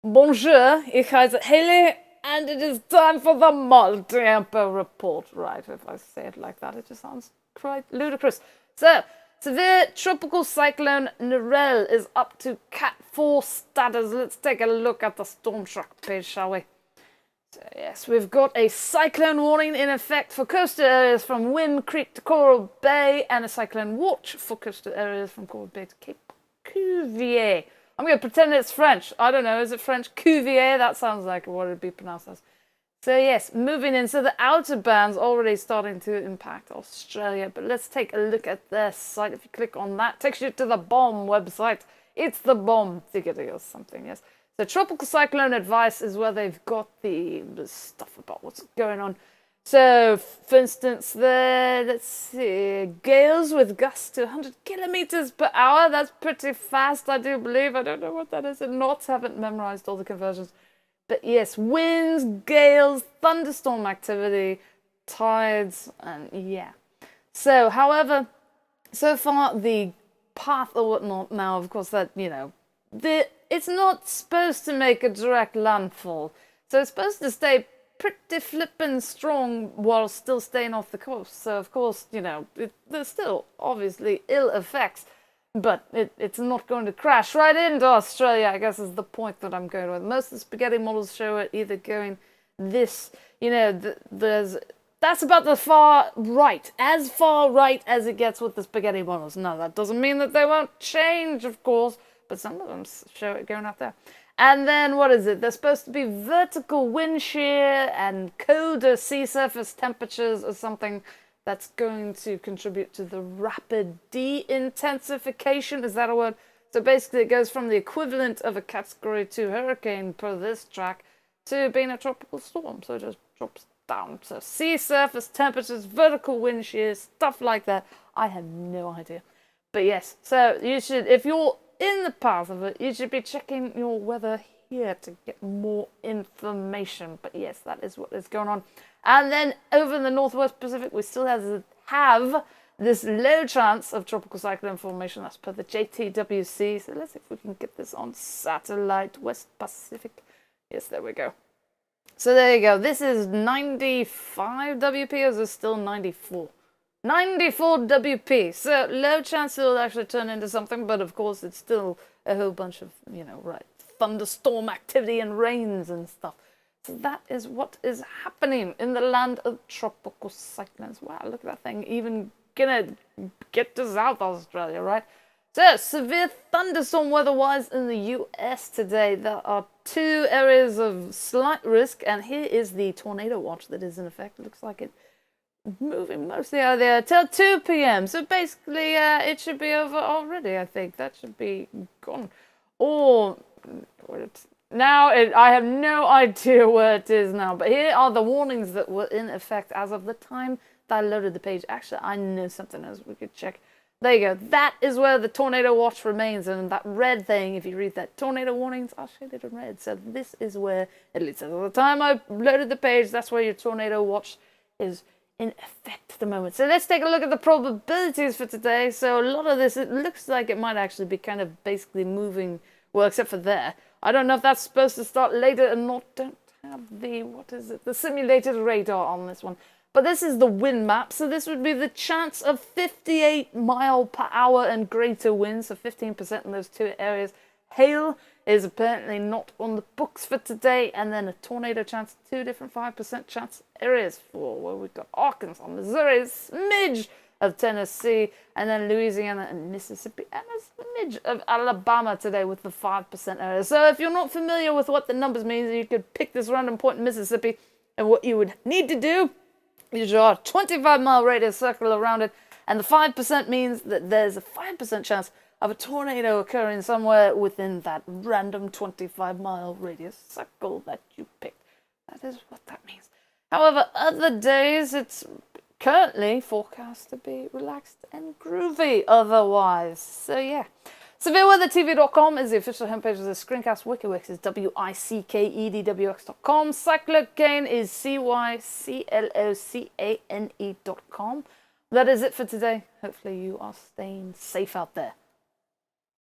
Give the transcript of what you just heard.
Bonjour, ich heiße Haley, and it is time for the multi-amper report. Right, if I say it like that, it just sounds quite ludicrous. So, severe tropical cyclone Narelle is up to Cat 4 status. Let's take a look at the storm track page, shall we? So, yes, we've got a cyclone warning in effect for coastal areas from Wim Creek to Coral Bay, and a cyclone watch for coastal areas from Coral Bay to Cape Cuvier. I'm going to pretend it's French. I don't know. Is it French? Cuvier? That sounds like what it would be pronounced as. So yes, moving in. So the outer band's already starting to impact Australia. But let's take a look at their site. If you click on that, it takes you to the BOM website. It's the BOM ticket or something, yes. So tropical cyclone advice is where they've got the stuff about what's going on. So, for instance, let's see, gales with gusts to 100 kilometers per hour. That's pretty fast, I do believe. I don't know what that is in knots. Haven't memorized all the conversions. But yes, winds, gales, thunderstorm activity, tides, and yeah. So, however, so far the path or whatnot now, of course, that, it's not supposed to make a direct landfall. So it's supposed to stay pretty flippin' strong while still staying off the coast. So, of course, there's still obviously ill effects, but it's not going to crash right into Australia, I guess is the point that I'm going with. Most of the spaghetti models show it either going this, that's about the far right as it gets with the spaghetti models. Now, that doesn't mean that they won't change, of course, but some of them show it going out there. And then, what is it? There's supposed to be vertical wind shear and colder sea surface temperatures or something that's going to contribute to the rapid de-intensification. Is that a word? So basically, it goes from the equivalent of a Category 2 hurricane per this track to being a tropical storm. So it just drops down. So sea surface temperatures, vertical wind shear, stuff like that. I have no idea. But yes, so you should, if you're in the path of it, you should be checking your weather here to get more information. But yes, that is what is going on. And then over in the Northwest Pacific, we still have this low chance of tropical cyclone formation. That's per the JTWC. So let's see if we can get this on satellite. West Pacific. Yes, there we go. So there you go. This is 95 WP, or is it still 94? 94 WP, so low chance it'll actually turn into something, but of course it's still a whole bunch of, thunderstorm activity and rains and stuff. So that is what is happening in the land of tropical cyclones. Wow, look at that thing, even gonna get to South Australia, right? So, severe thunderstorm weather-wise in the US today. There are 2 areas of slight risk, and here is the tornado watch that is in effect. It looks like it moving mostly out of there till 2 p.m. So basically, it should be over already, I think. That should be gone. Or, I have no idea where it is now. But here are the warnings that were in effect as of the time that I loaded the page. Actually, I know something else we could check. There you go. That is where the tornado watch remains. And that red thing, if you read that, tornado warnings are shaded in red. So this is where, at least at the time I loaded the page, that's where your tornado watch is in effect at the moment. So let's take a look at the probabilities for today. So a lot of this, it looks like it might actually be kind of basically moving, well, except for there. I don't know if that's supposed to start later or not. Don't have the simulated radar on this one. But this is the wind map. So this would be the chance of 58 mile per hour and greater winds, so 15% in those 2 areas. Hail is apparently not on the books for today, and then a tornado chance, 2 different 5% chance areas for where we've got Arkansas, Missouri, a smidge of Tennessee, and then Louisiana and Mississippi, and a smidge of Alabama today with the 5% area. So if you're not familiar with what the numbers mean, you could pick this random point in Mississippi, and what you would need to do is draw a 25-mile radius circle around it, and the 5% means that there's a 5% chance of a tornado occurring somewhere within that random 25-mile radius circle that you picked. That is what that means. However, other days, it's currently forecast to be relaxed and groovy otherwise. So, yeah. SevereWeatherTV.com is the official homepage of the screencast. WikiWix is WICKEDWX.com. Cyclocane is CYCLOCANE.com. That is it for today. Hopefully you are staying safe out there.